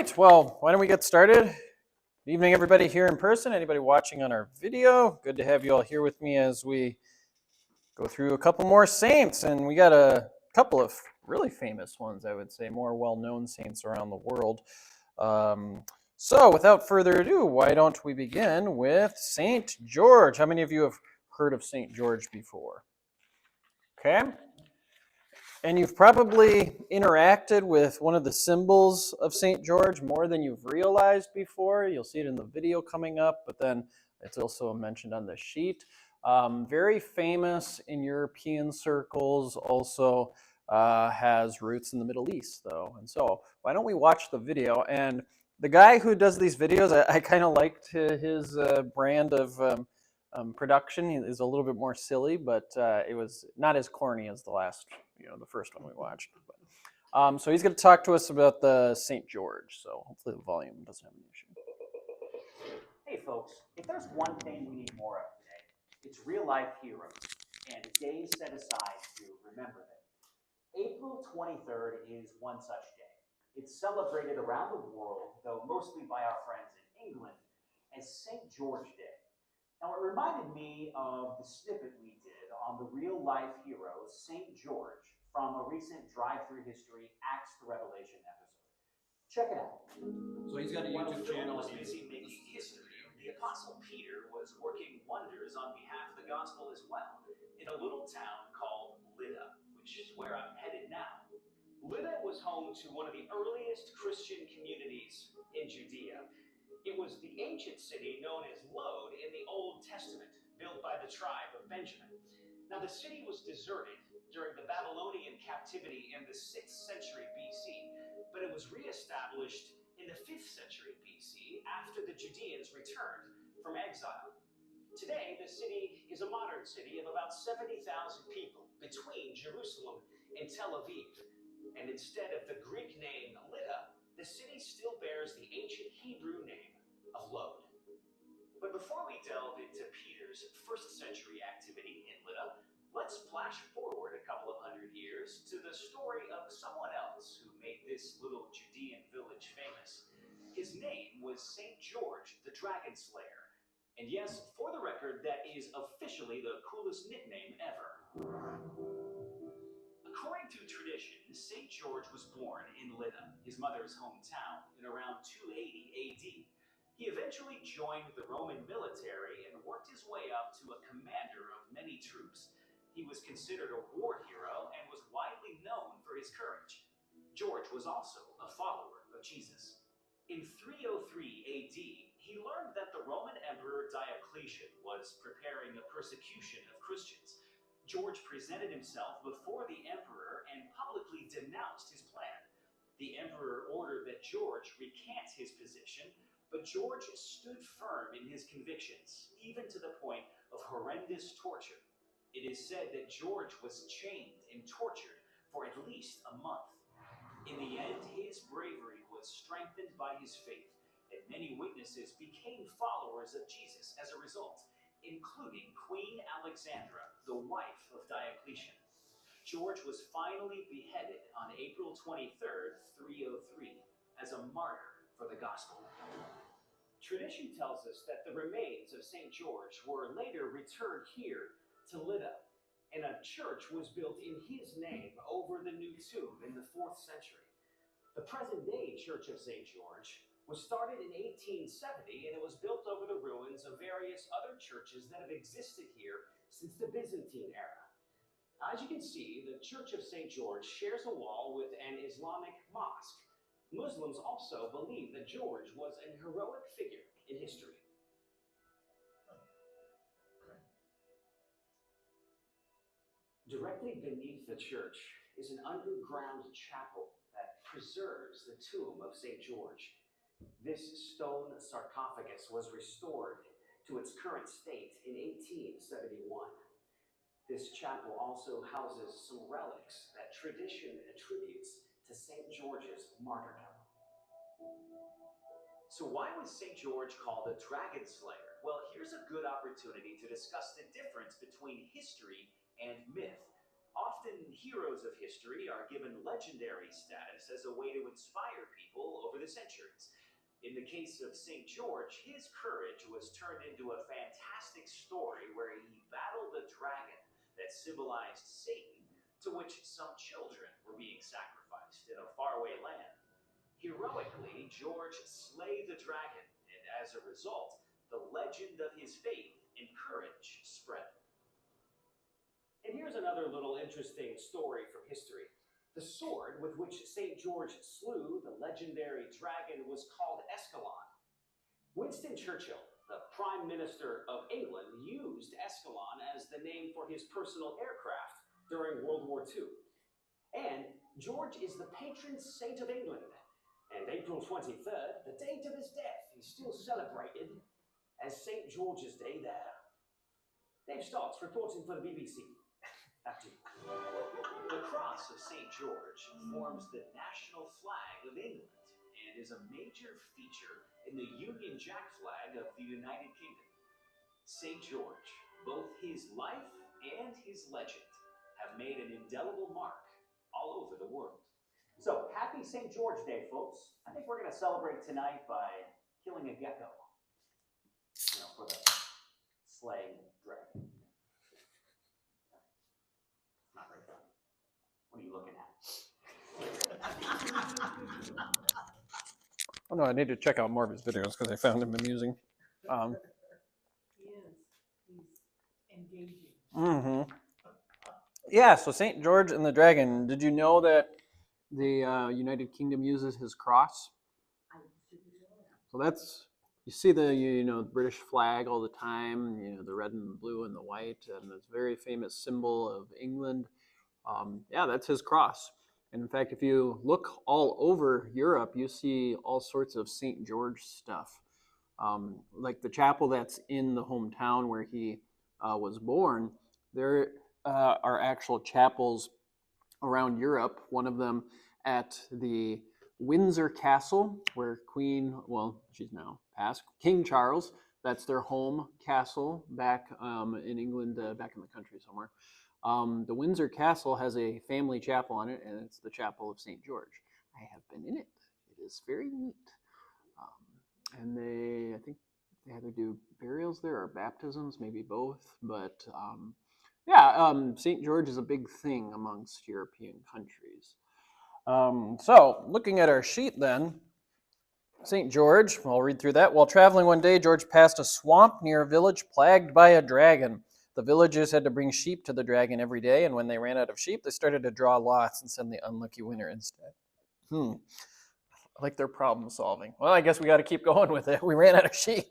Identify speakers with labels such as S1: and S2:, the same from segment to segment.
S1: right, well, why don't we get started? Good evening, everybody here in person, anybody watching on our video. Good to have you all here with me as we go through a couple more saints. And we got a couple of really famous ones, I would say, more well-known saints around the world. So without further ado, why don't we begin with Saint George? How many of you have heard of Saint George before? Okay. And you've probably interacted with one of the symbols of St. George more than you've realized before. You'll see it in the video coming up, but then it's also mentioned on the sheet. Very famous in European circles, also has roots in the Middle East, though. And so why don't we watch the video? And the guy who does these videos, I kind of liked his brand of production. He is a little bit more silly, but it was not as corny as the first one we watched. But, so he's going to talk to us about the St. George. So hopefully the volume doesn't have an issue.
S2: Hey folks, if there's one thing we need more of today, it's real-life heroes and days set aside to remember them. April 23rd is one such day. It's celebrated around the world, though mostly by our friends in England, as St. George Day. Now, it reminded me of the snippet we did on the real-life hero, St. George, from a recent Drive-Thru History Acts to Revelation episode. Check it out.
S3: So he's got a YouTube channel.
S2: Was busy making history. The Apostle Peter was working wonders on behalf of the gospel as well, in a little town called Lydda, which is where I'm headed now. Lydda was home to one of the earliest Christian communities in Judea. It was the ancient city known as Lod in the Old Testament, built by the tribe of Benjamin. Now, the city was deserted during the Babylonian captivity in the 6th century BC, but it was reestablished in the 5th century BC after the Judeans returned from exile. Today, the city is a modern city of about 70,000 people between Jerusalem and Tel Aviv. And instead of the Greek name Lydda, the city still bears the ancient Hebrew name of Lod. But before we delve into Peter's 1st century activity in Lydda, let's flash forward a couple of hundred years to the story of someone else who made this little Judean village famous. His name was St. George the Dragon Slayer. And yes, for the record, that is officially the coolest nickname ever. According to tradition, St. George was born in Lydda, his mother's hometown, in around 280 AD. He eventually joined the Roman military and worked his way up to a commander of many troops. He was considered a war hero and was widely known for his courage. George was also a follower of Jesus. In 303 AD, he learned that the Roman Emperor Diocletian was preparing a persecution of Christians. George presented himself before the emperor and publicly denounced his plan. The emperor ordered that George recant his position, but George stood firm in his convictions, even to the point of horrendous torture. It is said that George was chained and tortured for at least a month. In the end, his bravery was strengthened by his faith, and many witnesses became followers of Jesus as a result, including Queen Alexandra, the wife of Diocletian. George was finally beheaded on April 23rd, 303, as a martyr for the gospel. Tradition tells us that the remains of St. George were later returned here to Lydda, and a church was built in his name over the new tomb in the 4th century. The present-day Church of St. George was started in 1870, and it was built over the ruins of various other churches that have existed here since the Byzantine era. As you can see, the Church of St. George shares a wall with an Islamic mosque. Muslims also believe that George was an heroic figure in history. Directly beneath the church is an underground chapel that preserves the tomb of St. George. This stone sarcophagus was restored to its current state in 1871. This chapel also houses some relics that tradition attributes to St. George's martyrdom. So why was St. George called a dragon slayer? Well, here's a good opportunity to discuss the difference between history and myth. Often Often, heroes of history are given legendary status as a way to inspire people over the centuries. In the case of St. George, his courage was turned into a fantastic story where he battled a dragon that symbolized Satan, to which some children were being sacrificed in a faraway land. Heroically, George slayed the dragon, and as a result, the legend of his faith and courage spread. And here's another little interesting story from history. The sword with which St. George slew the legendary dragon was called Escalon. Winston Churchill, the Prime Minister of England, used Escalon as the name for his personal aircraft during World War II. And George is the patron saint of England. And April 23rd, the date of his death, is still celebrated as St. George's Day there. Dave Stotts reporting for the BBC. Back to you. The cross of St. George forms the national flag of England and is a major feature in the Union Jack flag of the United Kingdom. St. George, both his life and his legend, have made an indelible mark all over the world. So, happy St. George Day, folks. I think we're going to celebrate tonight by killing a gecko. For the slaying dragon. Not very fun. What are you looking at?
S1: Oh no, I need to check out more of his videos because I found him amusing.
S4: He is. He's engaging.
S1: Mm-hmm. Yeah, so St. George and the Dragon. Did you know that the United Kingdom uses his cross?
S4: I didn't know that.
S1: So that's, you see the British flag all the time, the red and the blue and the white, and this very famous symbol of England. Yeah, that's his cross. And in fact, if you look all over Europe, you see all sorts of St. George stuff. Like the chapel that's in the hometown where he was born, there are actual chapels around Europe. One of them at the Windsor Castle, where she's now passed, King Charles, that's their home castle back in England, back in the country somewhere. The Windsor Castle has a family chapel on it, and it's the Chapel of St. George. I have been in it. It is very neat. And I think they either do burials there or baptisms, maybe both. But St. George is a big thing amongst European countries. So, looking at our sheet then, St. George, I'll read through that. While traveling one day, George passed a swamp near a village plagued by a dragon. The villagers had to bring sheep to the dragon every day, and when they ran out of sheep, they started to draw lots and send the unlucky winner instead. I like their problem solving. Well, I guess we got to keep going with it. We ran out of sheep.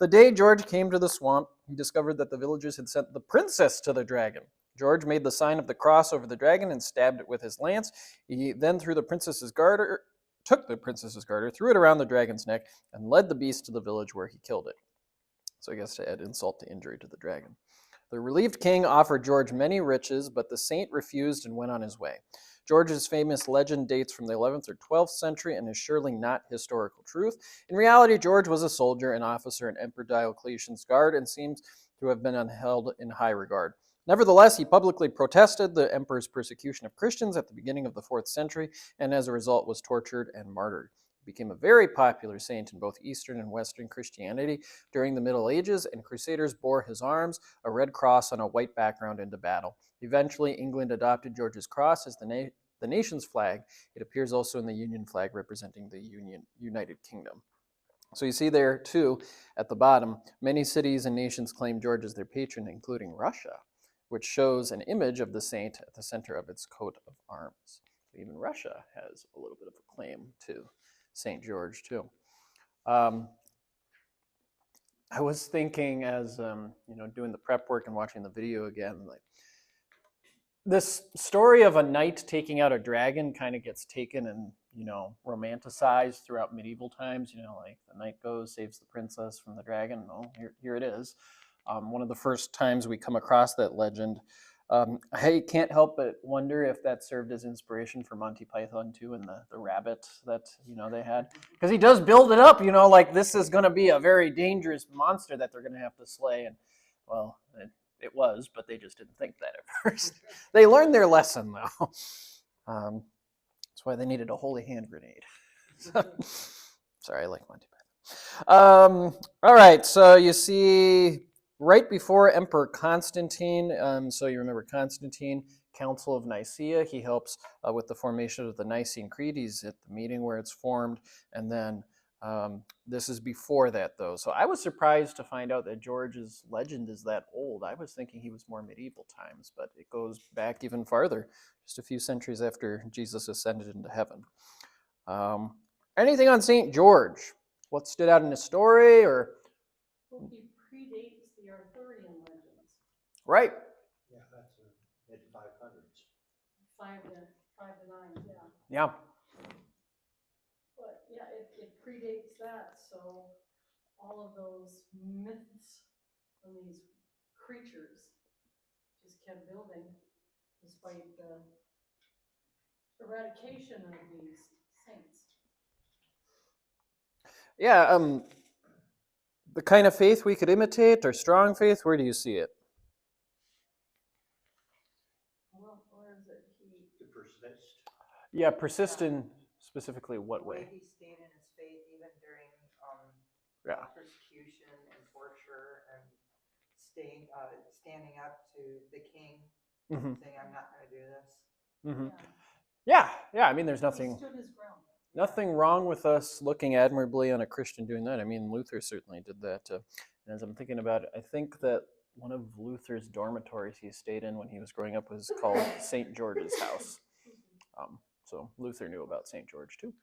S1: The day George came to the swamp, he discovered that the villagers had sent the princess to the dragon. George made the sign of the cross over the dragon and stabbed it with his lance. He then took the princess's garter, threw it around the dragon's neck, and led the beast to the village where he killed it. So I guess to add insult to injury to the dragon. The relieved king offered George many riches, but the saint refused and went on his way. George's famous legend dates from the 11th or 12th century and is surely not historical truth. In reality, George was a soldier, an officer in Emperor Diocletian's guard, and seems to have been held in high regard. Nevertheless, he publicly protested the emperor's persecution of Christians at the beginning of the 4th century, and as a result was tortured and martyred. He became a very popular saint in both Eastern and Western Christianity during the Middle Ages, and crusaders bore his arms, a red cross on a white background, into battle. Eventually, England adopted George's cross as the nation's flag. It appears also in the Union flag representing the United Kingdom. So you see there, too, at the bottom, many cities and nations claim George as their patron, including Russia, which shows an image of the saint at the center of its coat of arms. Even Russia has a little bit of a claim to St. George, too. I was thinking as, doing the prep work and watching the video again, like, this story of a knight taking out a dragon kind of gets taken and, romanticized throughout medieval times. Like the knight goes, saves the princess from the dragon. Oh, here it is. One of the first times we come across that legend. I can't help but wonder if that served as inspiration for Monty Python too, and the rabbit that they had, because he does build it up, like this is going to be a very dangerous monster that they're going to have to slay, and well, it was, but they just didn't think that at first. They learned their lesson, though. That's why they needed a holy hand grenade. Sorry, I like Monty Python. All right, so you see right before Emperor Constantine, so you remember Constantine, Council of Nicaea, he helps with the formation of the Nicene Creed. He's at the meeting where it's formed, and then this is before that, though. So I was surprised to find out that George's legend is that old. I was thinking he was more medieval times, but it goes back even farther, just a few centuries after Jesus ascended into heaven. Anything on St. George? What stood out in his story, or?
S4: Well, he predates the Arthurian legends,
S1: Right.
S5: Yeah, that's mid-500s.
S4: 5 to 9, yeah.
S1: Yeah.
S4: But yeah, it predates that, so all of those myths and these creatures just kept building despite the eradication of these saints.
S1: Yeah. The kind of faith we could imitate, or strong faith, where do you see it?
S4: Well, where is it?
S5: To persist.
S1: Yeah, persist in specifically what
S6: The way
S1: way?
S6: he stayed in his faith even during
S1: Yeah.
S6: persecution and torture, and standing up to the king,
S1: Mm-hmm.
S6: saying, "I'm not going to do this."
S1: Mm-hmm.
S4: Yeah.
S1: Yeah. I mean, there's
S4: He
S1: nothing
S4: stood his ground.
S1: wrong with us looking admirably on a Christian doing that. I mean, Luther certainly did that. And as I'm thinking about it, I think that one of Luther's dormitories he stayed in when he was growing up was called St. George's House. So Luther knew about St. George too.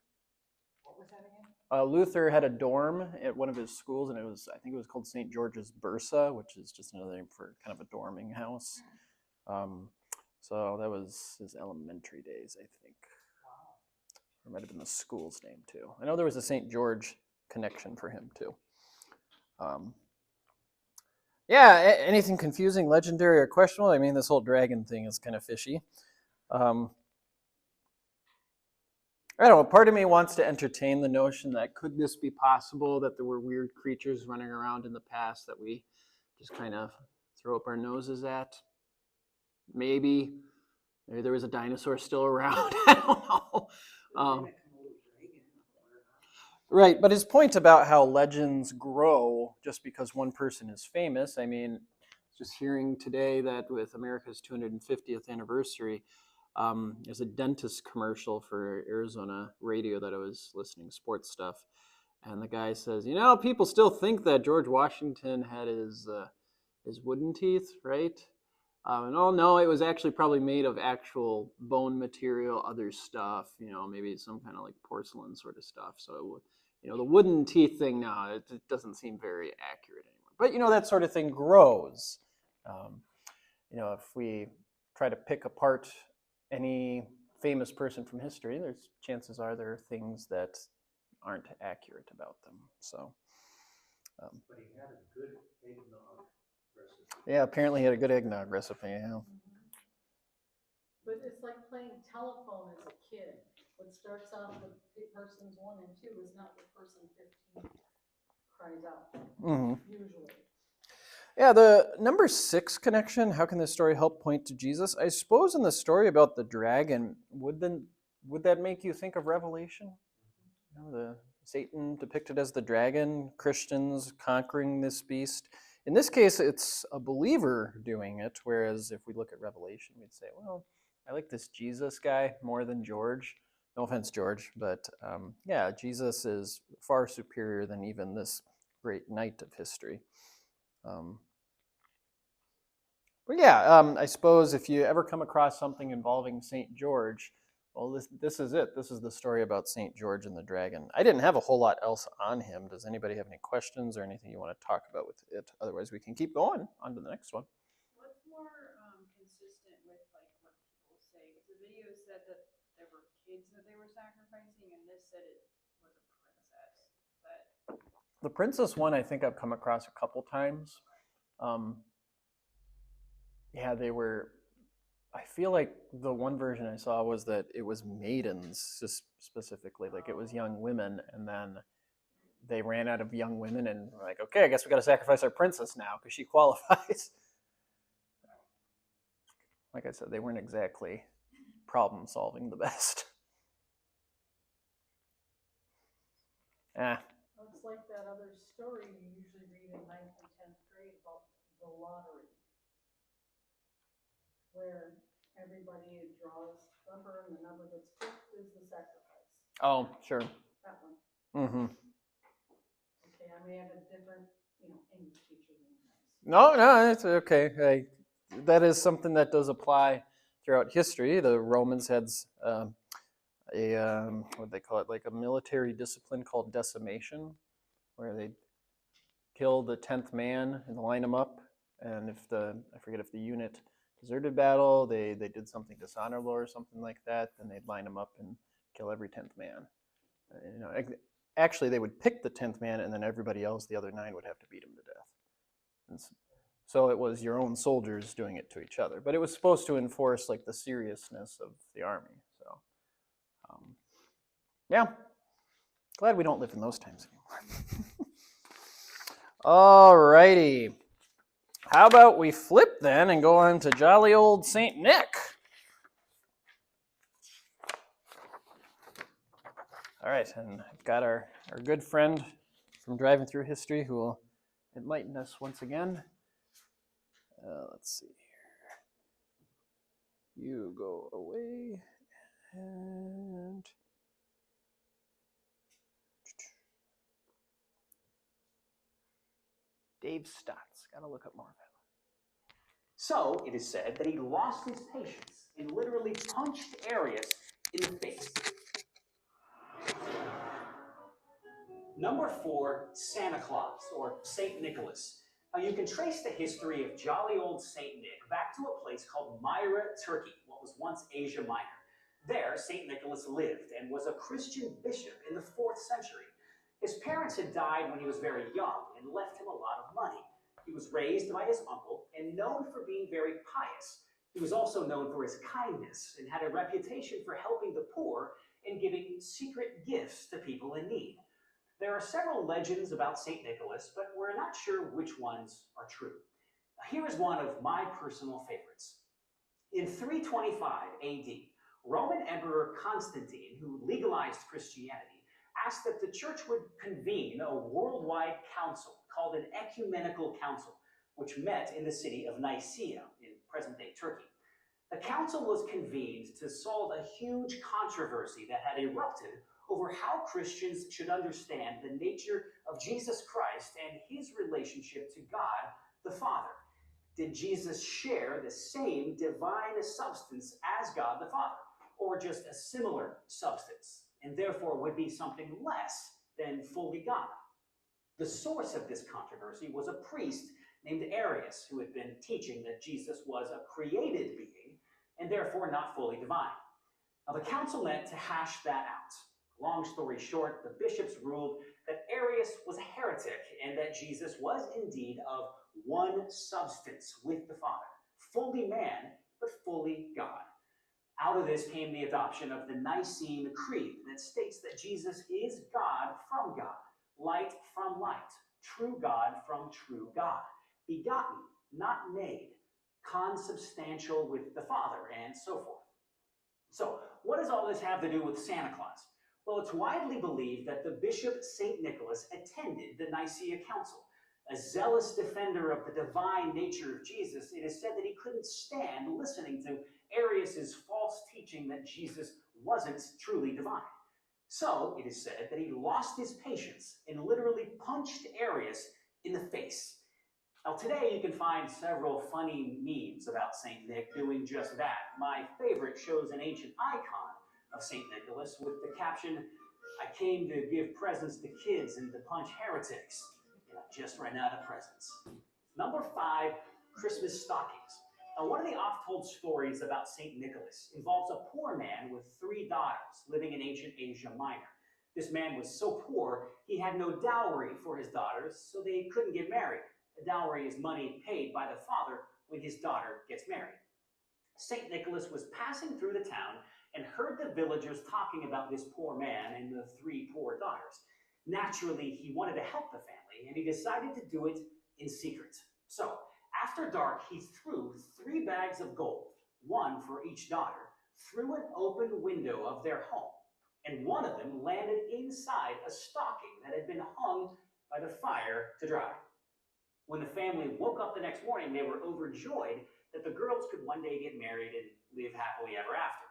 S6: What was that again?
S1: Luther had a dorm at one of his schools, and I think it was called St. George's Bursa, which is just another name for kind of a dorming house. So that was his elementary days, I think. Or it might have been the school's name too. I know there was a St. George connection for him too. Anything confusing, legendary, or questionable? I mean, this whole dragon thing is kind of fishy. I don't know, part of me wants to entertain the notion that could this be possible, that there were weird creatures running around in the past that we just kind of throw up our noses at? Maybe there was a dinosaur still around. I don't know. Right, but his point about how legends grow just because one person is famous, I mean, just hearing today that with America's 250th anniversary, there's a dentist commercial for Arizona radio that I was listening, sports stuff, and the guy says, people still think that George Washington had his wooden teeth, right? No, it was actually probably made of actual bone material, other stuff, maybe some kind of like porcelain sort of stuff. So, the wooden teeth thing now, it doesn't seem very accurate anymore. But, that sort of thing grows. If we try to pick apart any famous person from history, there's chances are there are things that aren't accurate about them. So,
S5: But he had a good eggnog recipe.
S1: yeah, apparently he had a good eggnog recipe. Yeah.
S4: But it's like playing telephone as a kid. What starts off with persons 1 and 2 is not what person 15 cries out, usually.
S1: Yeah, the number 6 connection, how can this story help point to Jesus? I suppose in the story about the dragon, would that make you think of Revelation? The Satan depicted as the dragon, Christians conquering this beast. In this case, it's a believer doing it, whereas if we look at Revelation, we'd say, well, I like this Jesus guy more than George. No offense, George, but Jesus is far superior than even this great knight of history. I suppose if you ever come across something involving St. George, well, this is it. This is the story about St. George and the dragon. I didn't have a whole lot else on him. Does anybody have any questions or anything you want to talk about with it? Otherwise, we can keep going on to the next one.
S7: What's more consistent with like what people say? Because the video said that there were kids that they were sacrificing, and this said it was a princess.
S1: The princess one, I think I've come across a couple times. They were. I feel like the one version I saw was that it was maidens, just specifically, like it was young women, and then they ran out of young women and were like, okay, I guess we got to sacrifice our princess now because she qualifies. like I said, they weren't exactly problem solving the best.
S4: It's like that other story you usually read in 9th and 10th grade about the lottery, where everybody draws a number and the number that's picked is the sacrifice.
S1: Oh, sure.
S4: That one.
S1: Mm-hmm.
S4: Okay, I may have a different, English teacher than you guys.
S1: No, it's okay. That is something that does apply throughout history. The Romans had what they call it, like a military discipline called decimation, where they kill the 10th man and line them up. And I forget if the unit deserted battle, they did something dishonorable or something like that, then they'd line them up and kill every 10th man. Actually, they would pick the 10th man, and then everybody else, the other 9, would have to beat him to death. And so it was your own soldiers doing it to each other, but it was supposed to enforce like the seriousness of the army. So, yeah, glad we don't live in those times anymore. All righty. How about we flip then and go on to jolly old Saint Nick? All right, and I've got our good friend from Driving Through History who will enlighten us once again. Let's see here. You go away, and Dave Stotts. Got to look up more of that.
S2: So, it is said that he lost his patience and literally punched Arius in the face. Number 4, Santa Claus, or St. Nicholas. Now, you can trace the history of jolly old St. Nick back to a place called Myra, Turkey, what was once Asia Minor. There, St. Nicholas lived and was a Christian bishop in the 4th century. His parents had died when he was very young and left him a lot of money. He was raised by his uncle and known for being very pious. He was also known for his kindness and had a reputation for helping the poor and giving secret gifts to people in need. There are several legends about St. Nicholas, but we're not sure which ones are true. Here is one of my personal favorites. In 325 AD, Roman Emperor Constantine, who legalized Christianity, asked that the church would convene a worldwide council called an ecumenical council, which met in the city of Nicaea in present-day Turkey. The council was convened to solve a huge controversy that had erupted over how Christians should understand the nature of Jesus Christ and his relationship to God the Father. Did Jesus share the same divine substance as God the Father, or just a similar substance, and therefore would be something less than fully God? The source of this controversy was a priest named Arius, who had been teaching that Jesus was a created being and therefore not fully divine. Now, the council met to hash that out. Long story short, the bishops ruled that Arius was a heretic and that Jesus was indeed of one substance with the Father, fully man, but fully God. Out of this came the adoption of the Nicene Creed that states that Jesus is God from God, light from light, true God from true God, begotten, not made, consubstantial with the Father, and so forth. So, what does all this have to do with Santa Claus? Well, it's widely believed that the Bishop St. Nicholas attended the Nicaea Council. A zealous defender of the divine nature of Jesus, it is said that he couldn't stand listening to Arius' false teaching that Jesus wasn't truly divine. So, it is said that he lost his patience and literally punched Arius in the face. Now, today you can find several funny memes about St. Nick doing just that. My favorite shows an ancient icon of St. Nicholas with the caption, "I came to give presents to kids and to punch heretics. And I just ran out of presents." Number 5, Christmas stockings. Now, one of the oft-told stories about St. Nicholas involves a poor man with 3 daughters living in ancient Asia Minor. This man was so poor, he had no dowry for his daughters, so they couldn't get married. A dowry is money paid by the father when his daughter gets married. St. Nicholas was passing through the town and heard the villagers talking about this poor man and the 3 poor daughters. Naturally, he wanted to help the family, and he decided to do it in secret. So, after dark, he threw 3 bags of gold, one for each daughter, through an open window of their home, and one of them landed inside a stocking that had been hung by the fire to dry. When the family woke up the next morning, they were overjoyed that the girls could one day get married and live happily ever after.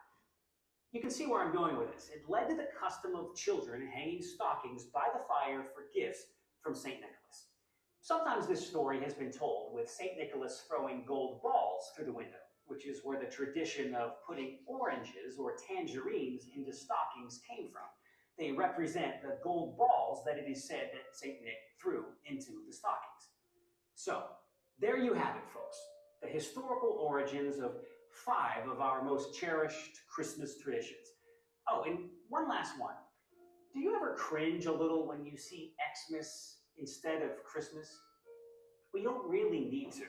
S2: You can see where I'm going with this. It led to the custom of children hanging stockings by the fire for gifts from St. Nicholas. Sometimes this story has been told with St. Nicholas throwing gold balls through the window, which is where the tradition of putting oranges or tangerines into stockings came from. They represent the gold balls that it is said that St. Nick threw into the stockings. So, there you have it, folks. The historical origins of 5 of our most cherished Christmas traditions. Oh, and one last one. Do you ever cringe a little when you see Xmas instead of Christmas? We don't really need to.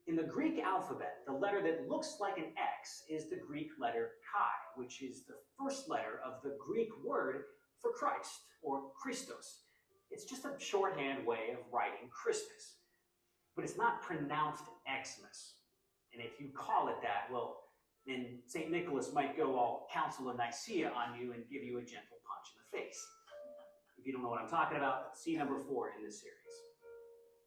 S2: In the Greek alphabet, the letter that looks like an X is the Greek letter chi, which is the first letter of the Greek word for Christ, or Christos. It's just a shorthand way of writing Christmas. But it's not pronounced Xmas. And if you call it that, well, then St. Nicholas might go all Council of Nicaea on you and give you a gentle punch in the face. If you don't know what I'm talking about, see number 4 in this series.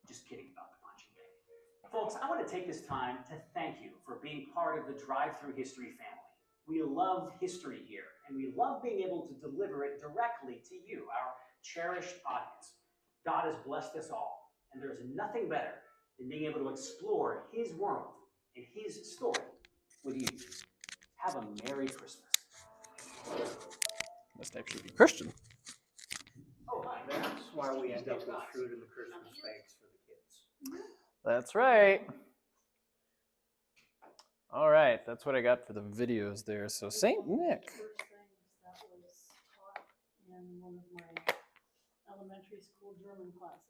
S2: Just kidding about the punching bag. Folks, I want to take this time to thank you for being part of the Drive-Thru History family. We love history here, and we love being able to deliver it directly to you, our cherished audience. God has blessed us all, and there's nothing better than being able to explore His world and His story with you. Have a Merry Christmas.
S1: Must actually be Christian.
S2: Oh, hi.
S5: That's why we end up with fruit in the Christmas bags for the kids.
S1: That's right. All right, that's what I got for the videos there. So St. Nick.
S4: First things that was taught in one of my elementary school German classes.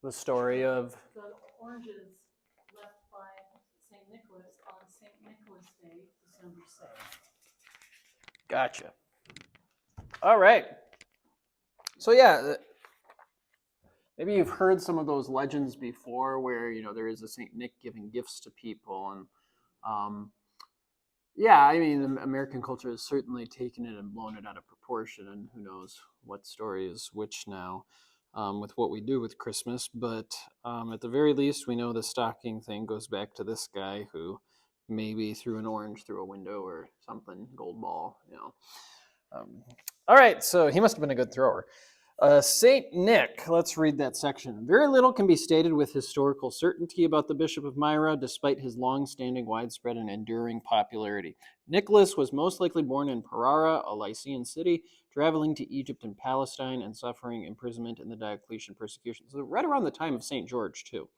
S1: The story of
S4: The oranges left by St. Nicholas on St. Nicholas Day, December 6th.
S1: Gotcha. All right. So yeah, maybe you've heard some of those legends before where, you know, there is a St. Nick giving gifts to people. And yeah, I mean, American culture has certainly taken it and blown it out of proportion. And who knows what story is which now with what we do with Christmas. But at the very least, we know the stocking thing goes back to this guy who maybe threw an orange through a window or something, gold ball, you know. All right, so he must have been a good thrower. St. Nick, let's read that section. Very little can be stated with historical certainty about the Bishop of Myra, despite his long-standing, widespread, and enduring popularity. Nicholas was most likely born in Ferrara, a Lycian city, traveling to Egypt and Palestine and suffering imprisonment in the Diocletian persecution. So right around the time of St. George, too.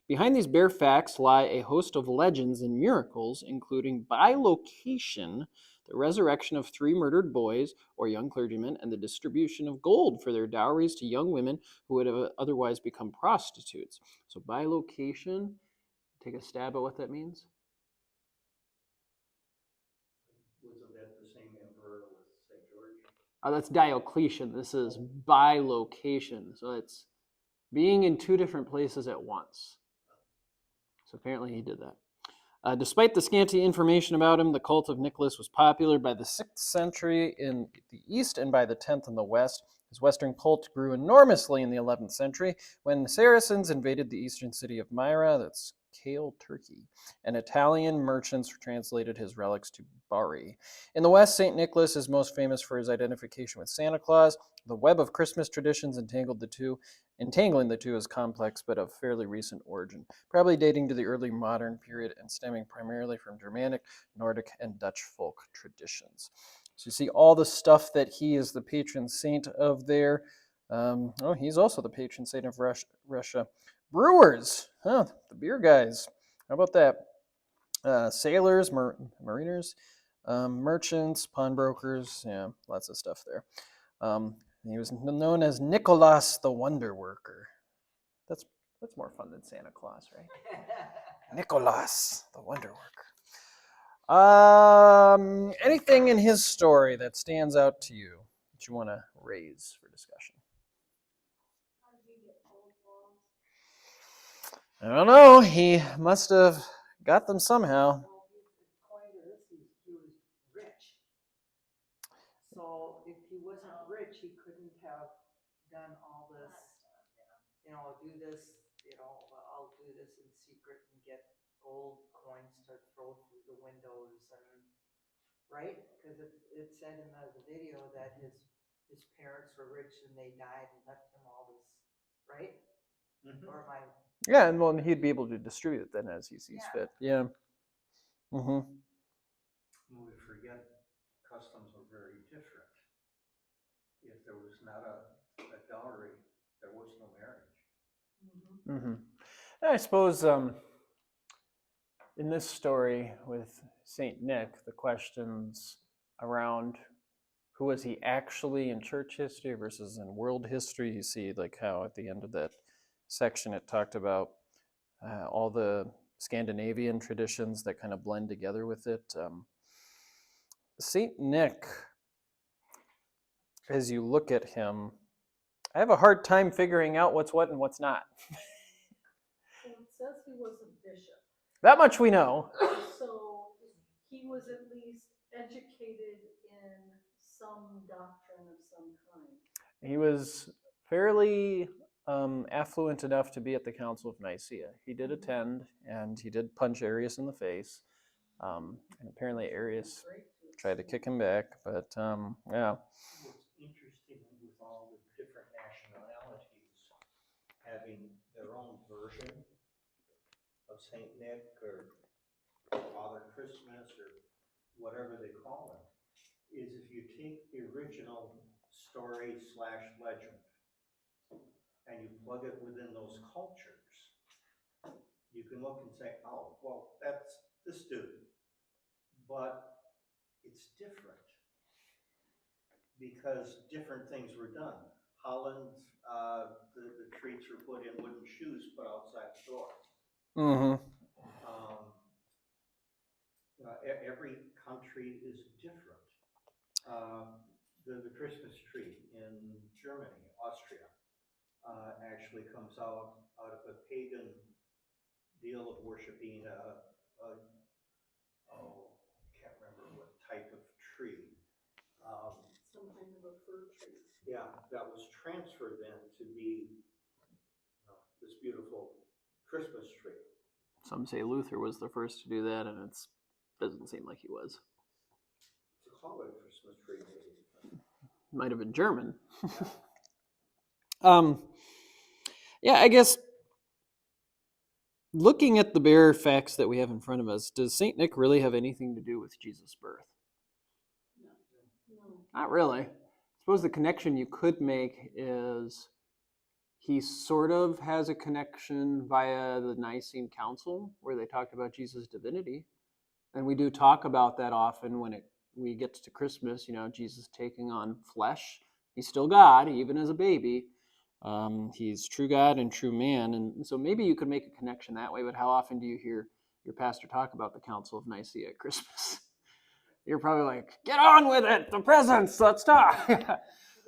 S1: Behind these bare facts lie a host of legends and miracles, including bilocation, the resurrection of 3 murdered boys or young clergymen, and the distribution of gold for their dowries to young women who would have otherwise become prostitutes. So bilocation, take a stab at what that means.
S5: Wasn't that the same emperor with St. George?
S1: That's Diocletian. This is bilocation. So it's being in 2 different places at once. So apparently he did that. Despite the scanty information about him, the cult of Nicholas was popular by the 6th century in the East and by the 10th in the West. His Western cult grew enormously in the 11th century when Saracens invaded the eastern city of Myra, that's Kale, Turkey, and Italian merchants translated his relics to Bari. In the West, St. Nicholas is most famous for his identification with Santa Claus. The web of Christmas traditions entangling the two is complex but of fairly recent origin, probably dating to the early modern period and stemming primarily from Germanic, Nordic, and Dutch folk traditions. So you see all the stuff that he is the patron saint of there. He's also the patron saint of Russia. Brewers, the beer guys. How about that? Sailors, mariners, merchants, pawnbrokers, yeah, lots of stuff there. He was known as Nicholas the Wonder Worker. That's more fun than Santa Claus, right? Nicholas the Wonder Worker. Anything in his story that stands out to you that you want to raise for discussion? I don't know. He must have got them somehow.
S6: do this, I'll do this in secret and get gold coins to throw through the windows and, right? Because it said in the video that his parents were rich and they died and left him all this, right?
S5: Mhm.
S6: Or my,
S1: Yeah, and well, he'd be able to distribute it then as he sees
S6: Yeah.
S1: fit. Yeah. Mm-hmm.
S5: We forget customs were very different. If there was not a dowry, there was no marriage.
S4: Mhm.
S1: Mm-hmm. I suppose in this story with Saint Nick, the questions around who was he actually in church history versus in world history. You see, like how at the end of that section it talked about all the Scandinavian traditions that kind of blend together with it. Saint Nick, as you look at him, I have a hard time figuring out what's what and what's not.
S4: Well, it says he was a bishop,
S1: That much we know.
S4: so he was at least educated in some doctrine of some kind.
S1: He was fairly affluent enough to be at the Council of Nicaea. He did attend, and he did punch Arius in the face. And apparently Arius
S4: Great
S1: tried to kick him back, but yeah.
S5: What's interesting with all the different nationalities having their own version of Saint Nick or Father Christmas or whatever they call him, is if you take the original story / legend and you plug it within those cultures, you can look and say, oh, well, that's this dude. But it's different because different things were done. Holland, the treats were put in wooden shoes put outside the door.
S1: Mm-hmm.
S5: Every country is different. The Christmas tree in Germany, Austria, actually comes out of a pagan deal of worshiping I can't remember what type of tree.
S4: Some kind of a fir tree.
S5: Yeah, that was transferred then to be this beautiful Christmas tree.
S1: Some say Luther was the first to do that, and it doesn't seem like he was.
S5: To call it a Christmas tree, maybe.
S1: Might have been German. Yeah, I guess looking at the bare facts that we have in front of us, does Saint Nick really have anything to do with Jesus' birth?
S4: No.
S1: Not really. I suppose the connection you could make is he sort of has a connection via the Nicene Council where they talked about Jesus' divinity. And we do talk about that often when we get to Christmas, Jesus taking on flesh. He's still God, even as a baby. He's true God and true man. And so maybe you could make a connection that way, but how often do you hear your pastor talk about the Council of Nicaea at Christmas? You're probably like, get on with it, the presents, let's talk.
S4: It is obvious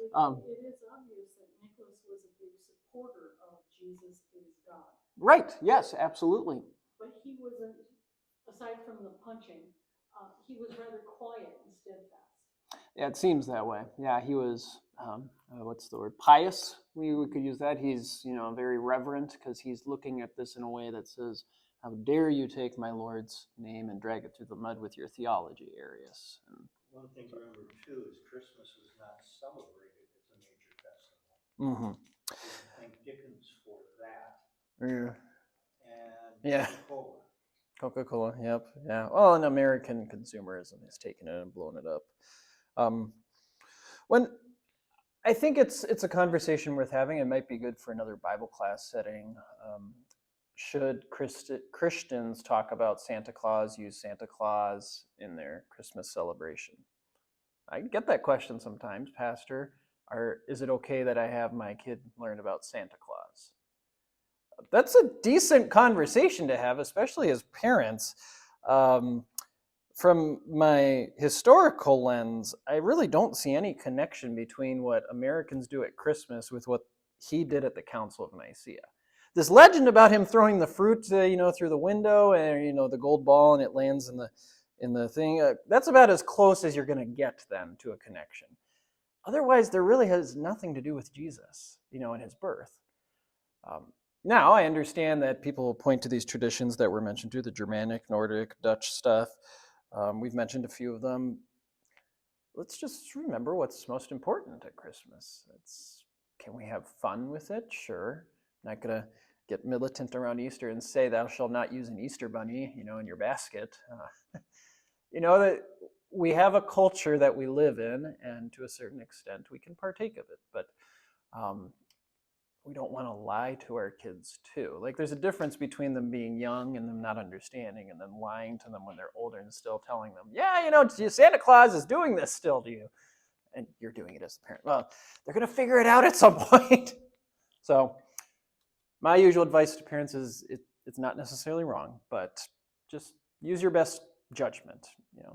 S4: that Nicholas was a big supporter of Jesus is God.
S1: Right, yes, absolutely.
S4: But he wasn't, aside from the punching, he was rather quiet and steadfast.
S1: Yeah, it seems that way. Yeah, he was, what's the word, pious? We could use that. He's, very reverent because he's looking at this in a way that says, how dare you take my Lord's name and drag it through the mud with your theology, Arius? And
S5: one thing to remember too is Christmas is not celebrated as a major festival.
S1: Mm-hmm.
S5: Thank Dickens for that.
S1: Yeah.
S5: And
S1: Yeah.
S5: Coca-Cola.
S1: Coca-Cola, yep, yeah. Well, and American consumerism has taken it and blown it up. When I think it's a conversation worth having. It might be good for another Bible class setting. Should Christians talk about Santa Claus, use Santa Claus in their Christmas celebration? I get that question sometimes, Pastor. Is it okay that I have my kid learn about Santa Claus? That's a decent conversation to have, especially as parents. From my historical lens, I really don't see any connection between what Americans do at Christmas with what he did at the Council of Nicaea. This legend about him throwing the fruit, through the window, and the gold ball, and it lands in the thing. That's about as close as you're going to get then to a connection. Otherwise, there really has nothing to do with Jesus, and his birth. Now, I understand that people point to these traditions that were mentioned too, the Germanic, Nordic, Dutch stuff. We've mentioned a few of them. Let's just remember what's most important at Christmas. Can we have fun with it? Sure. Not going to get militant around Easter and say thou shalt not use an Easter bunny, in your basket. That we have a culture that we live in, and to a certain extent we can partake of it. But we don't want to lie to our kids too. Like, there's a difference between them being young and them not understanding, and then lying to them when they're older and still telling them, yeah, Santa Claus is doing this still to you, and you're doing it as the parent. Well, they're going to figure it out at some point. So my usual advice to parents is it's not necessarily wrong, but just use your best judgment.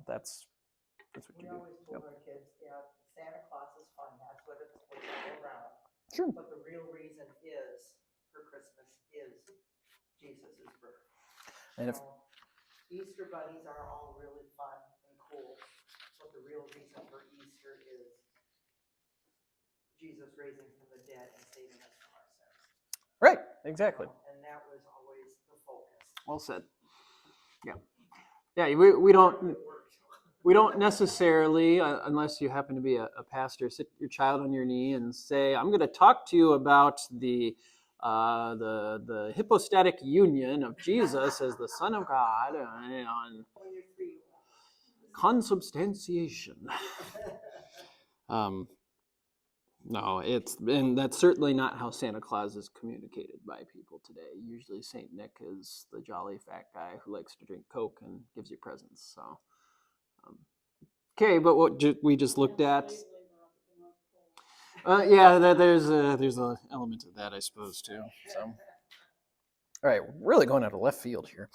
S1: That's what
S6: We
S1: you do.
S6: always told
S1: Yep.
S6: our kids, Santa Claus is fun, that's what it's all around.
S1: Sure.
S6: But the real reason for Christmas is Jesus' birth.
S1: And if
S6: Easter bunnies are all really fun and cool, but the real reason for Easter is Jesus raising from the dead and saving us from our sins.
S1: Right, exactly.
S6: And that was always the focus.
S1: Well said. Yeah. Yeah, we don't necessarily, unless you happen to be a pastor, sit your child on your knee and say, I'm going to talk to you about the hypostatic union of Jesus as the Son of God on
S6: When you're 3,
S1: consubstantiation. No, and that's certainly not how Santa Claus is communicated by people today. Usually Saint Nick is the jolly fat guy who likes to drink Coke and gives you presents. So, okay, but what we just looked at, there's a element of that, I suppose, too. So, all right, we're really going out of left field here.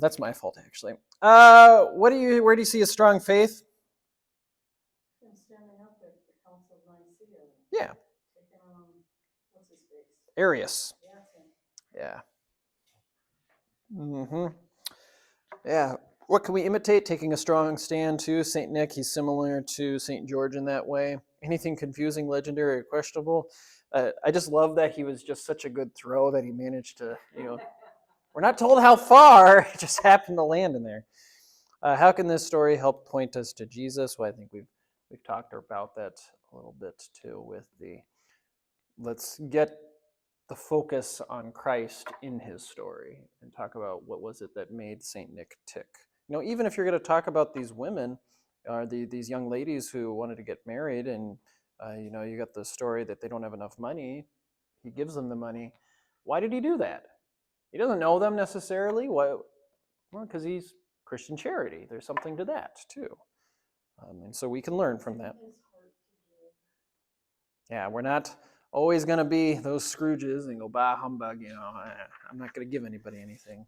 S1: That's my fault, actually. Where do you see a strong faith?
S4: I'm standing up at the Council of Nicaea.
S1: Yeah.
S4: Taking on, what's his face?
S1: Arius.
S4: Yeah, it's him.
S1: Yeah. Mm-hmm. Yeah. What can we imitate? Taking a strong stand too. Saint Nick, he's similar to Saint George in that way. Anything confusing, legendary, or questionable? I just love that he was just such a good throw that he managed to, we're not told how far, it just happened to land in there. How can this story help point us to Jesus? Well, I think we've talked about that a little bit too with let's get the focus on Christ in his story and talk about what was it that made Saint Nick tick. Even if you're going to talk about these women, these young ladies who wanted to get married, and you got the story that they don't have enough money. He gives them the money. Why did he do that? He doesn't know them necessarily. Why? Well, because he's Christian charity. There's something to that too, and so we can learn from that. Yeah, we're not always going to be those Scrooges and go, bah, humbug, I'm not going to give anybody anything.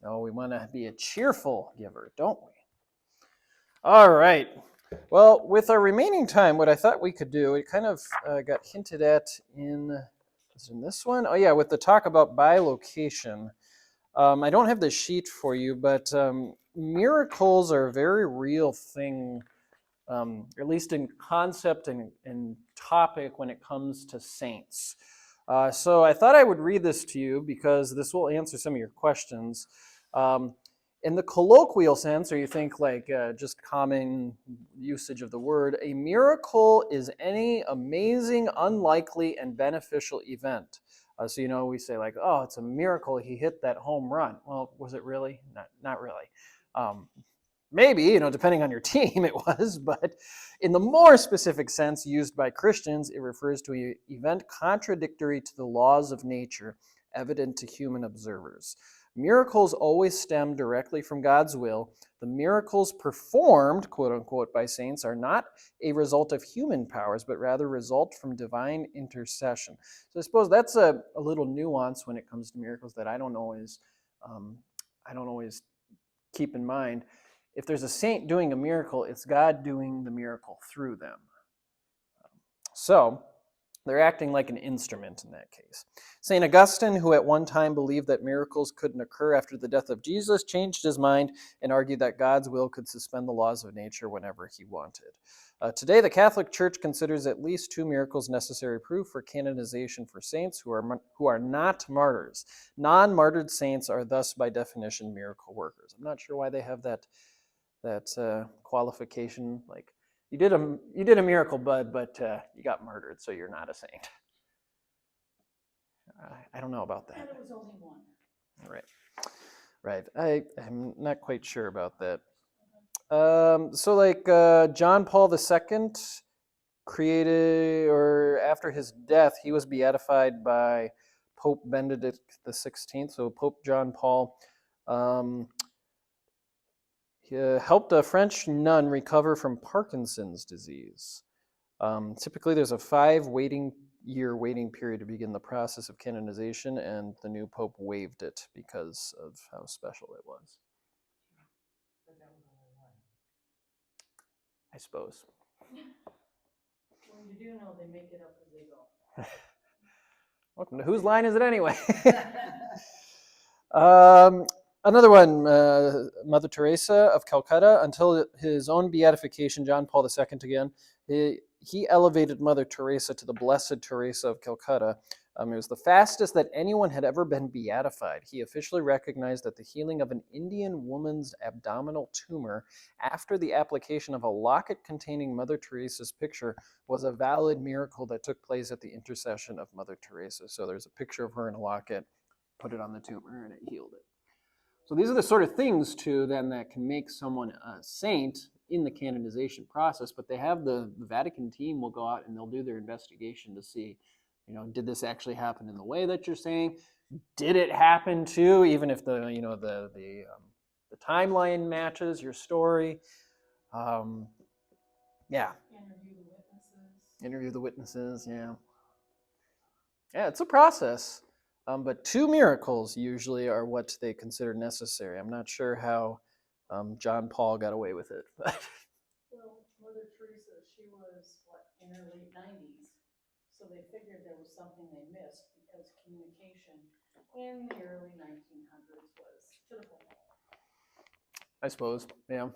S1: No, we want to be a cheerful giver, don't we? All right. Well, with our remaining time, what I thought we could do, it kind of got hinted at in this one? Oh, yeah, with the talk about bilocation. I don't have the sheet for you, but miracles are a very real thing, at least in concept and topic when it comes to saints. So I thought I would read this to you because this will answer some of your questions. In the colloquial sense, or you think like just common usage of the word, a miracle is any amazing, unlikely, and beneficial event. So, we say like, oh, it's a miracle he hit that home run. Well, was it really? Not really. Maybe, depending on your team it was, but in the more specific sense used by Christians, it refers to an event contradictory to the laws of nature, evident to human observers. Miracles always stem directly from God's will. The miracles performed, quote unquote, by saints are not a result of human powers, but rather result from divine intercession. So I suppose that's a little nuance when it comes to miracles that I don't always keep in mind. If there's a saint doing a miracle, it's God doing the miracle through them. So They're acting like an instrument in that case. St. Augustine, who at one time believed that miracles couldn't occur after the death of Jesus, changed his mind and argued that God's will could suspend the laws of nature whenever he wanted. Today, the Catholic Church considers at least 2 miracles necessary proof for canonization for saints who are not martyrs. Non-martyred saints are thus, by definition, miracle workers. I'm not sure why they have that qualification. Like, you did a miracle, bud, but you got murdered, so you're not a saint. I don't know about that.
S4: And it was only one.
S1: Right. I'm not quite sure about that. John Paul II created, or after his death, he was beatified by Pope Benedict XVI. So Pope John Paul he helped a French nun recover from Parkinson's disease. Typically, there's a 5-year waiting period to begin the process of canonization, and the new pope waived it because of how special it was.
S6: But that was only one.
S1: I suppose.
S4: Well, you do know they make it up as they go.
S1: Welcome to Whose Line Is It Anyway? Another one, Mother Teresa of Calcutta. Until his own beatification, John Paul II again, he elevated Mother Teresa to the Blessed Teresa of Calcutta. It was the fastest that anyone had ever been beatified. He officially recognized that the healing of an Indian woman's abdominal tumor after the application of a locket containing Mother Teresa's picture was a valid miracle that took place at the intercession of Mother Teresa. So there's a picture of her in a locket, put it on the tumor, and it healed it. So these are the sort of things, too, then that can make someone a saint in the canonization process, but they have the Vatican team will go out and they'll do their investigation to see, did this actually happen in the way that you're saying? Did it happen too, even if the timeline matches your story? Yeah. Interview the witnesses, yeah. Yeah, it's a process. But 2 miracles usually are what they consider necessary. I'm not sure how John Paul got away with it.
S4: Well, Mother Teresa, she was, in her late 90s, so they figured there was something they missed because communication in the early 1900s was to the phone.
S1: I suppose, yeah.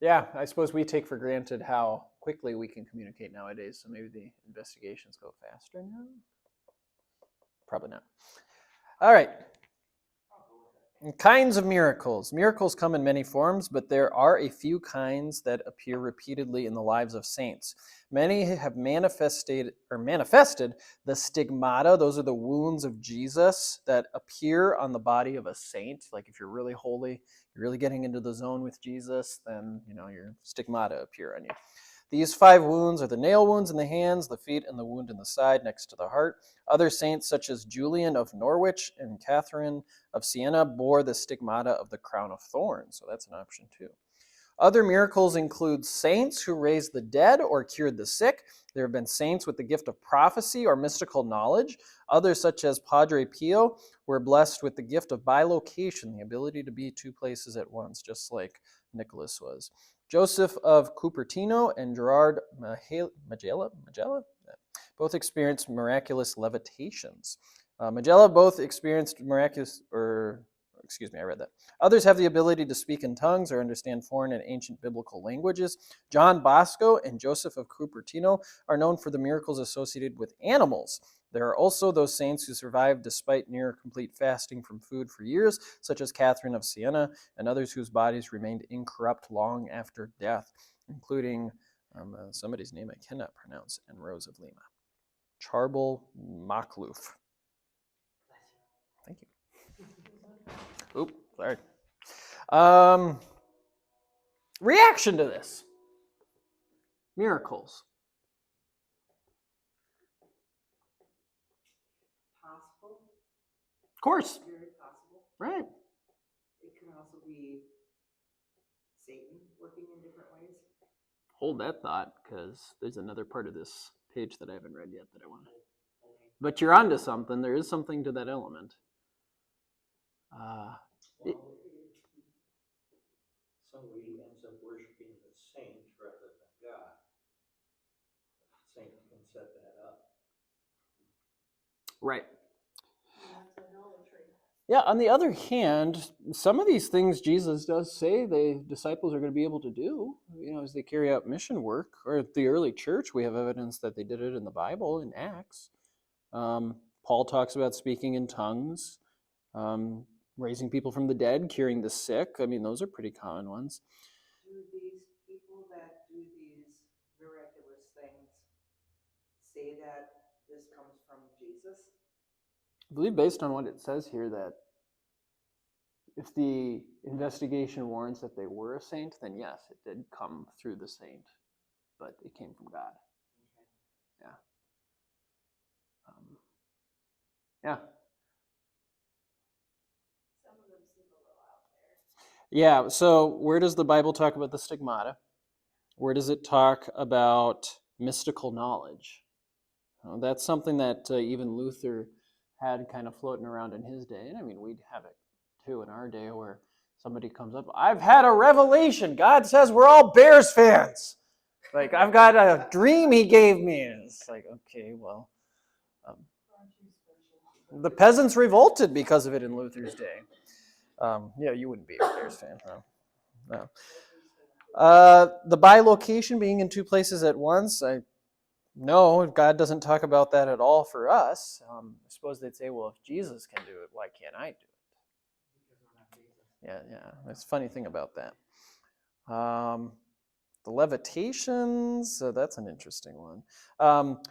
S1: Yeah, I suppose we take for granted how quickly we can communicate nowadays, so maybe the investigations go faster now? Probably not. All right. Kinds of miracles. Miracles come in many forms, but there are a few kinds that appear repeatedly in the lives of saints. Many have manifested the stigmata. Those are the wounds of Jesus that appear on the body of a saint. Like if you're really holy, you're really getting into the zone with Jesus, then your stigmata appear on you. These 5 wounds are the nail wounds in the hands, the feet, and the wound in the side next to the heart. Other saints, such as Julian of Norwich and Catherine of Siena, bore the stigmata of the crown of thorns, so that's an option too. Other miracles include saints who raised the dead or cured the sick. There have been saints with the gift of prophecy or mystical knowledge. Others, such as Padre Pio, were blessed with the gift of bilocation, the ability to be 2 places at once, just like Nicholas was. Joseph of Cupertino and Gerard Majella both experienced miraculous levitations. Majella both experienced I read that. Others have the ability to speak in tongues or understand foreign and ancient biblical languages. John Bosco and Joseph of Cupertino are known for the miracles associated with animals. There are also those saints who survived despite near complete fasting from food for years, such as Catherine of Siena, and others whose bodies remained incorrupt long after death, including somebody's name I cannot pronounce, and Rose of Lima. Charbel Makhlouf. Thank you. Oop, sorry. Reaction to this. Miracles.
S6: Possible,
S1: Of course.
S6: very possible.
S1: Right.
S6: It could also be Satan working in different ways.
S1: Hold that thought, because there's another part of this page that I haven't read yet that I want to. But you're onto something. There is something to that element.
S5: Somebody ends up worshiping the saint rather than God. Saint can set that
S1: Right.
S4: That's idolatry.
S1: Yeah, on the other hand, some of these things Jesus does say the disciples are going to be able to do, as they carry out mission work. Or at the early church, we have evidence that they did it in the Bible, in Acts. Paul talks about speaking in tongues, raising people from the dead, curing the sick. I mean, those are pretty common ones.
S6: Do these people that do these miraculous things say that this comes from Jesus?
S1: I believe based on what it says here that if the investigation warrants that they were a saint, then yes, it did come through the saint, but it came from God. Yeah. Yeah.
S7: Some of them seem a little out there.
S1: Yeah, so where does the Bible talk about the stigmata? Where does it talk about mystical knowledge? That's something that even Luther had kind of floating around in his day. And I mean, we'd have it too in our day where somebody comes up, I've had a revelation. God says we're all Bears fans. Like, I've got a dream he gave me. And it's like, okay, well, the peasants revolted because of it in Luther's day. Yeah, you wouldn't be a Bears fan, huh? No. The bilocation being in two places at once, no, God doesn't talk about that at all for us. I suppose they'd say, well, if Jesus can do it, why can't I do it? Yeah, that's a funny thing about that. The levitations, that's an interesting one.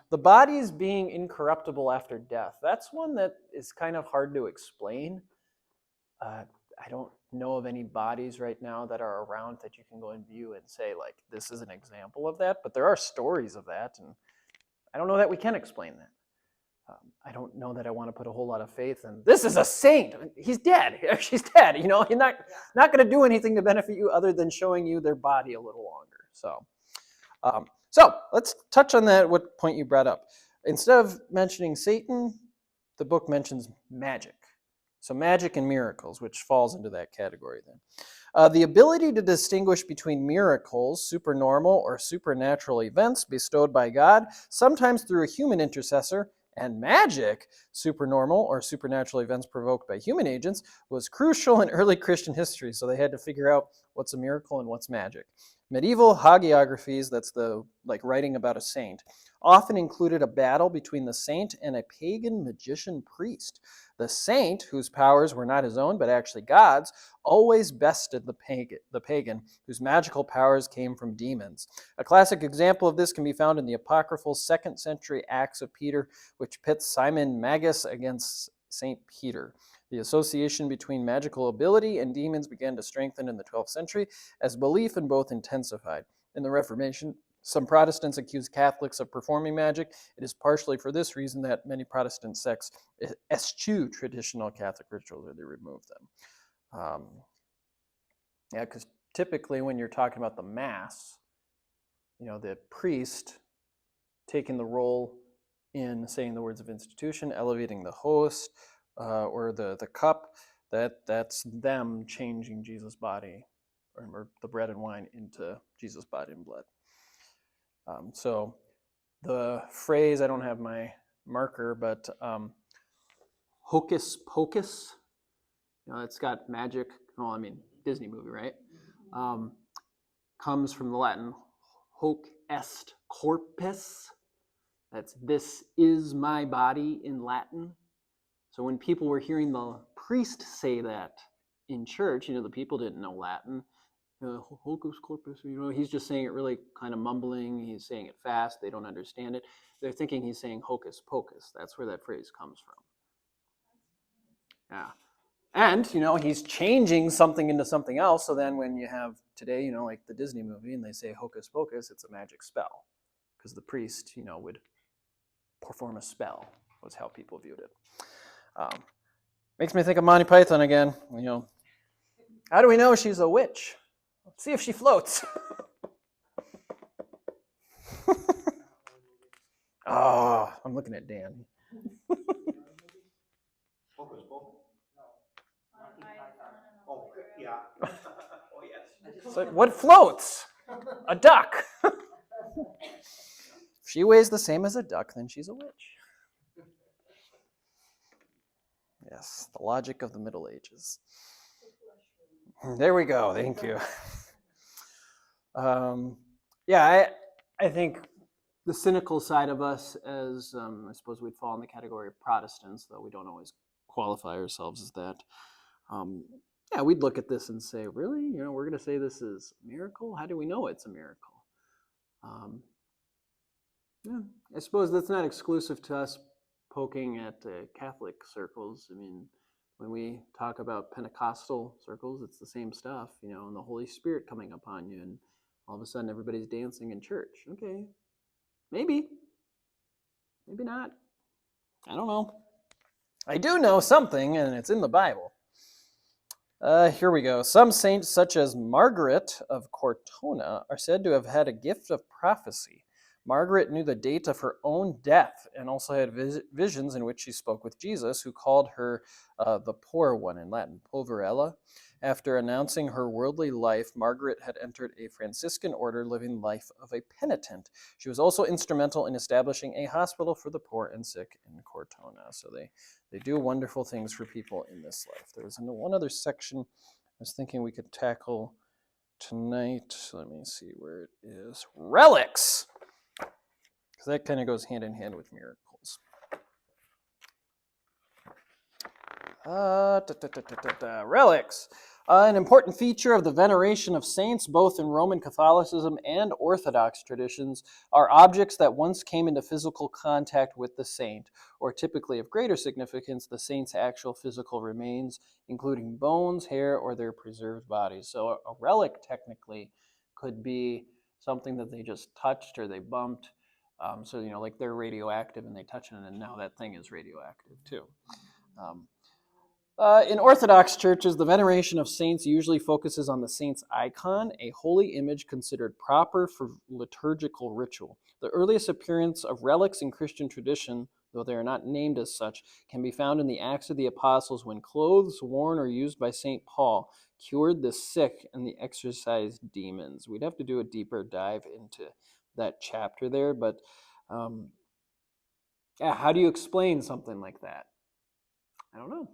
S1: The bodies being incorruptible after death, that's one that is kind of hard to explain. I don't know of any bodies right now that are around that you can go and view and say, like, this is an example of that, but there are stories of that, and I don't know that we can explain that. I don't know that I want to put a whole lot of faith in, this is a saint, he's dead, she's dead, He's not going to do anything to benefit you other than showing you their body a little longer. So let's touch on that, what point you brought up. Instead of mentioning Satan, the book mentions magic. So magic and miracles, which falls into that category then. The ability to distinguish between miracles, supernormal or supernatural events bestowed by God, sometimes through a human intercessor, and magic, supernormal or supernatural events provoked by human agents, was crucial in early Christian history. So they had to figure out what's a miracle and what's magic. Medieval hagiographies, that's the writing about a saint, often included a battle between the saint and a pagan magician priest. The saint, whose powers were not his own but actually God's, always bested the pagan, whose magical powers came from demons. A classic example of this can be found in the apocryphal 2nd century Acts of Peter, which pits Simon Magus against St. Peter. The association between magical ability and demons began to strengthen in the 12th century as belief in both intensified. In the Reformation, some Protestants accused Catholics of performing magic. It is partially for this reason that many Protestant sects eschew traditional Catholic rituals, or they remove them. Because typically when you're talking about the Mass, the priest taking the role in saying the words of institution, elevating the host, or the cup, that's them changing Jesus' body, or the bread and wine into Jesus' body and blood. So the phrase, I don't have my marker, but hocus pocus, it's got magic, Disney movie, right? Comes from the Latin hoc est corpus. That's this is my body in Latin. So when people were hearing the priest say that in church, the people didn't know Latin. Hocus corpus, he's just saying it really kind of mumbling. He's saying it fast. They don't understand it. They're thinking he's saying hocus pocus. That's where that phrase comes from. Yeah. And, he's changing something into something else. So then when you have today, like the Disney movie, and they say hocus pocus, it's a magic spell. Because the priest, would perform a spell, was how people viewed it. Makes me think of Monty Python again. How do we know she's a witch? Let's see if she floats. Oh, I'm looking at Dan.
S5: Focus, focus. Oh, yeah. Oh, yes.
S1: It's like, what floats? A duck. If she weighs the same as a duck, then she's a witch. Yes, the logic of the Middle Ages. There we go. Thank you. Yeah, I think the cynical side of us, as I suppose we'd fall in the category of Protestants, though we don't always qualify ourselves as that. Yeah, we'd look at this and say, really? You know, we're going to say this is a miracle? How do we know it's a miracle? Yeah, I suppose that's not exclusive to us poking at Catholic circles. I mean, when we talk about Pentecostal circles, it's the same stuff, you know, and the Holy Spirit coming upon you, and all of a sudden everybody's dancing in church. Okay, maybe not. I don't know. I do know something, and it's in the Bible. Here we go. Some saints, such as Margaret of Cortona, are said to have had a gift of prophecy. Margaret knew the date of her own death and also had visions in which she spoke with Jesus, who called her the poor one, in Latin, poverella. After announcing her worldly life, Margaret had entered a Franciscan order, living the life of a penitent. She was also instrumental in establishing a hospital for the poor and sick in Cortona. So they do wonderful things for people in this life. There was one other section I was thinking we could tackle tonight. Let me see where it is. Relics! Because that kind of goes hand in hand with miracles. Relics. An important feature of the veneration of saints, both in Roman Catholicism and Orthodox traditions, are objects that once came into physical contact with the saint, or typically of greater significance, the saint's actual physical remains, including bones, hair, or their preserved bodies. So a relic technically could be something that they just touched or they bumped. So, you know, like they're radioactive and they touch it, and now that thing is radioactive too. In Orthodox churches, the veneration of saints usually focuses on the saint's icon, a holy image considered proper for liturgical ritual. The earliest appearance of relics in Christian tradition, though they are not named as such, can be found in the Acts of the Apostles when clothes worn or used by St. Paul cured the sick and the exorcised demons. We'd have to do a deeper dive into that chapter there, but yeah, how do you explain something like that? I don't know.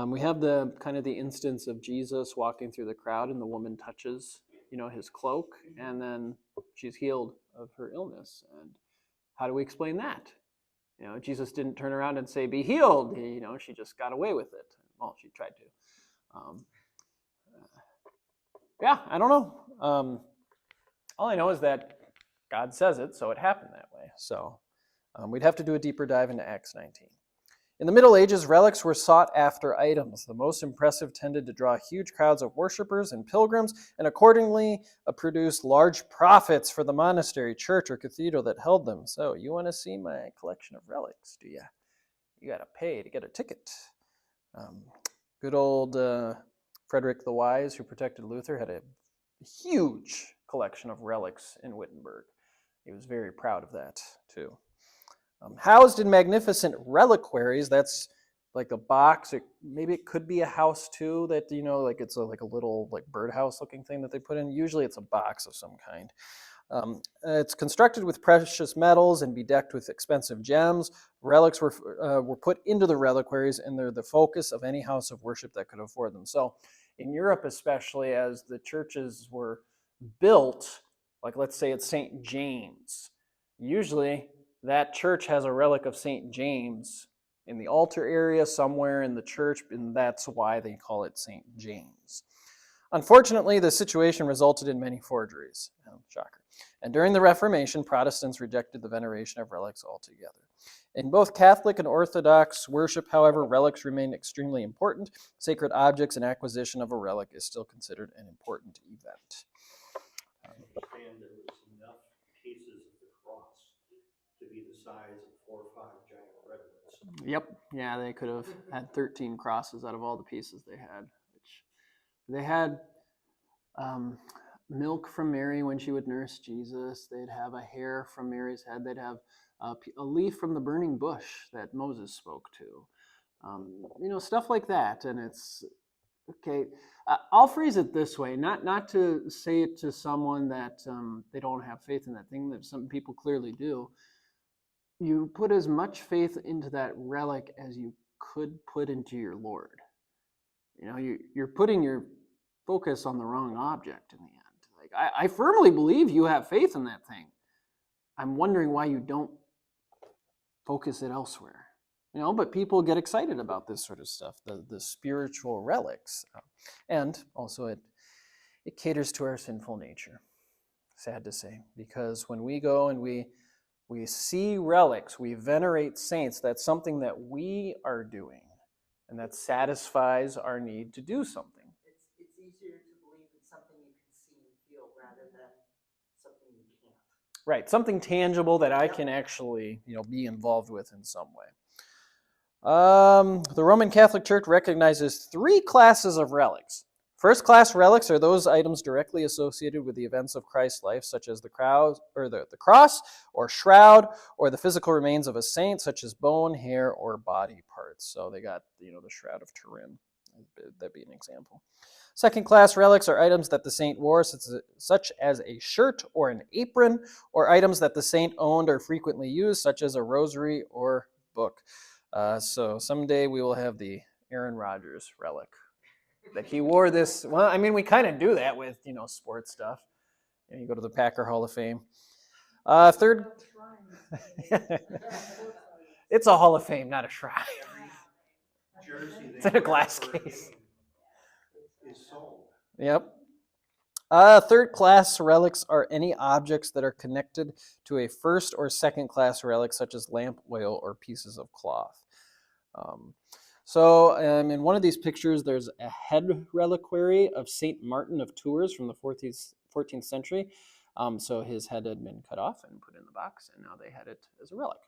S1: We have the kind of the instance of Jesus walking through the crowd and the woman touches, you know, his cloak, and then she's healed of her illness. And how do we explain that? You know, Jesus didn't turn around and say, "Be healed." You know, she just got away with it. Well, she tried to. Yeah, I don't know. All I know is that God says it, so it happened that way. So we'd have to do a deeper dive into Acts 19. In the Middle Ages, relics were sought after items. The most impressive tended to draw huge crowds of worshippers and pilgrims, and accordingly produced large profits for the monastery, church, or cathedral that held them. So, you want to see my collection of relics, do you? You got to pay to get a ticket. Good old Frederick the Wise, who protected Luther, had a huge collection of relics in Wittenberg. He was very proud of that, too. Housed in magnificent reliquaries, that's like a box. Maybe it could be a house too, that, you know, like it's like a little like birdhouse looking thing that they put in. Usually it's a box of some kind. It's constructed with precious metals and bedecked with expensive gems. Relics were put into the reliquaries, and they're the focus of any house of worship that could afford them. So in Europe, especially, as the churches were built, like let's say it's St. James, usually that church has a relic of St. James in the altar area somewhere in the church, and that's why they call it St. James. Unfortunately, the situation resulted in many forgeries. Shocker. And during the Reformation, Protestants rejected the veneration of relics altogether. In both Catholic and Orthodox worship, however, relics remain extremely important. Sacred objects and acquisition of a relic is still considered an important event.
S5: I understand there was enough cases of the cross to be the size of 4 or 5 giant redwoods.
S1: Yep. Yeah, they could have had 13 crosses out of all the pieces they had. Which they had milk from Mary when she would nurse Jesus. They'd have a hair from Mary's head. They'd have a leaf from the burning bush that Moses spoke to. You know, stuff like that. And it's, okay, I'll phrase it this way, not to say it to someone that they don't have faith in that thing, that some people clearly do.
S8: you put as much faith into that relic as you could put into your Lord. You know, you're putting your focus on the wrong object in the end. Like I firmly believe you have faith in that thing. I'm wondering why you don't focus it elsewhere. You know, but people get excited about this sort of stuff, the spiritual relics. And also it caters to our sinful nature, sad to say, because when we go and we see relics, we venerate saints, that's something that we are doing, and that satisfies our need to do something.
S6: It's easier to believe in something you can see and feel rather than something you can't.
S8: Right, something tangible that I can actually, be involved with in some way. The Roman Catholic Church recognizes 3 classes of relics. First class relics are those items directly associated with the events of Christ's life, such as the cross or shroud, or the physical remains of a saint, such as bone, hair, or body parts. So they got, the Shroud of Turin. That'd be an example. Second class relics are items that the saint wore, such as a shirt or an apron, or items that the saint owned or frequently used, such as a rosary or book. So someday we will have the Aaron Rodgers relic. That he wore this. Well, I mean, we kind of do that with, sports stuff. You go to the Packer Hall of Fame. Third, it's a Hall of Fame, not a shrine.
S5: Jersey.
S8: It's in a glass case.
S5: Is sold.
S8: Yep. Third class relics are any objects that are connected to a first or second class relic, such as lamp oil or pieces of cloth. So in one of these pictures, there's a head reliquary of Saint Martin of Tours from the 14th century. So his head had been cut off and put in the box, and now they had it as a relic.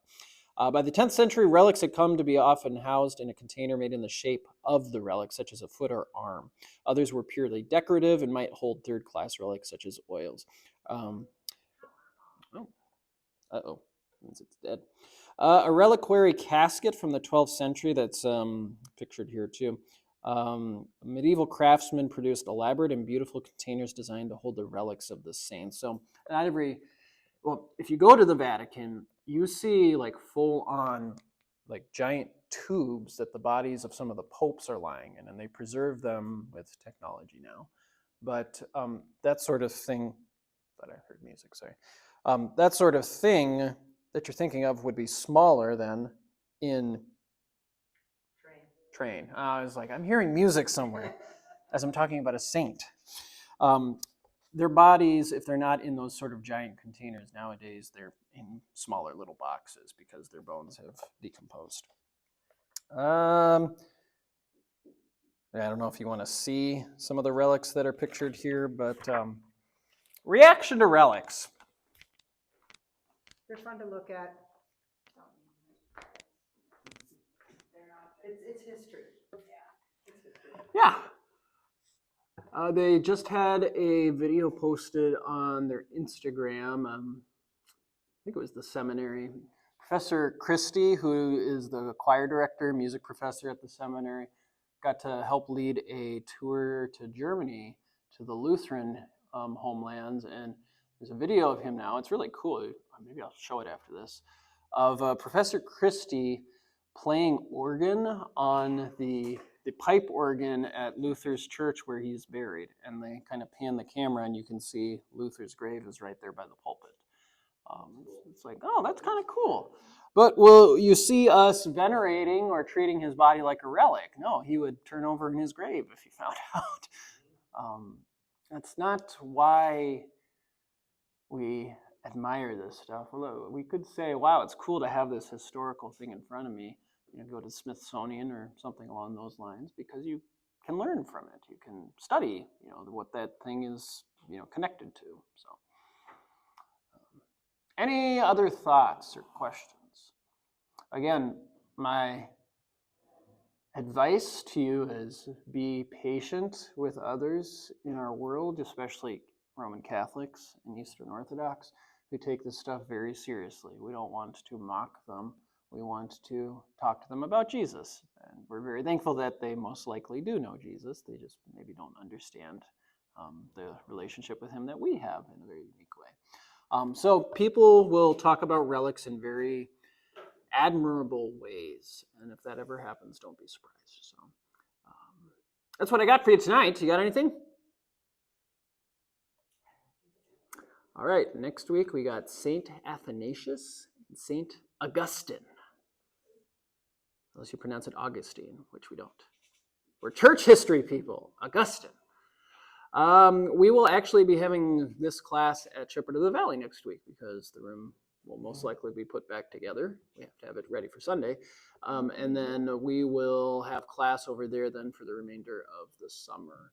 S8: By the 10th century, relics had come to be often housed in a container made in the shape of the relic, such as a foot or arm. Others were purely decorative and might hold third-class relics, such as oils. It's dead. A reliquary casket from the 12th century that's pictured here too. Medieval craftsmen produced elaborate and beautiful containers designed to hold the relics of the saints. So if you go to the Vatican, you see like full-on like giant tubes that the bodies of some of the popes are lying in, and they preserve them with technology now. But that sort of thing, I heard music, sorry. That sort of thing that you're thinking of would be smaller than in train. I was like, I'm hearing music somewhere as I'm talking about a saint. Their bodies, if they're not in those sort of giant containers nowadays, they're in smaller little boxes because their bones have decomposed. I don't know if you want to see some of the relics that are pictured here, but reaction to relics.
S6: They're fun to look at. It's history.
S8: Yeah. They just had a video posted on their Instagram. I think it was the seminary. Professor Christie, who is the choir director, music professor at the seminary, got to help lead a tour to Germany, to the Lutheran homelands. And there's a video of him now. It's really cool. Maybe I'll show it after this. Of Professor Christie playing organ on the pipe organ at Luther's church where he's buried. And they kind of pan the camera and you can see Luther's grave is right there by the pulpit. It's like, oh, that's kind of cool. But will you see us venerating or treating his body like a relic? No, he would turn over in his grave if he found out. That's not why we admire this stuff. Although we could say, wow, it's cool to have this historical thing in front of me. Go to Smithsonian or something along those lines, because you can learn from it. You can study, what that thing is, connected to. So, any other thoughts or questions? Again, my advice to you is be patient with others in our world, especially Roman Catholics and Eastern Orthodox, who take this stuff very seriously. We don't want to mock them. We want to talk to them about Jesus. And we're very thankful that they most likely do know Jesus. They just maybe don't understand the relationship with him that we have in a very unique way. So people will talk about relics in very admirable ways. And if that ever happens, don't be surprised. So that's what I got for you tonight. You got anything? All right, next week we got Saint Athanasius and Saint Augustine. Unless you pronounce it Augustine, which we don't. We're church history people, Augustine. We will actually be having this class at Shepherd of the Valley next week because the room will most likely be put back together. We have to have it ready for Sunday. And then we will have class over there then for the remainder of the summer.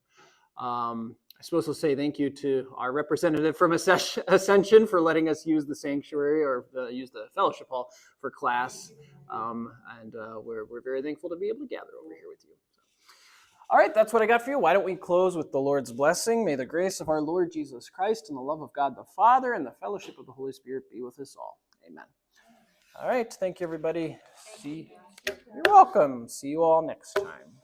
S8: I suppose we'll say thank you to our representative from Ascension for letting us use the sanctuary or use the fellowship hall for class. And we're very thankful to be able to gather over here with you. All right, that's what I got for you. Why don't we close with the Lord's blessing? May the grace of our Lord Jesus Christ and the love of God the Father and the fellowship of the Holy Spirit be with us all. Amen. All right, thank you, everybody. You're welcome. See you all next time.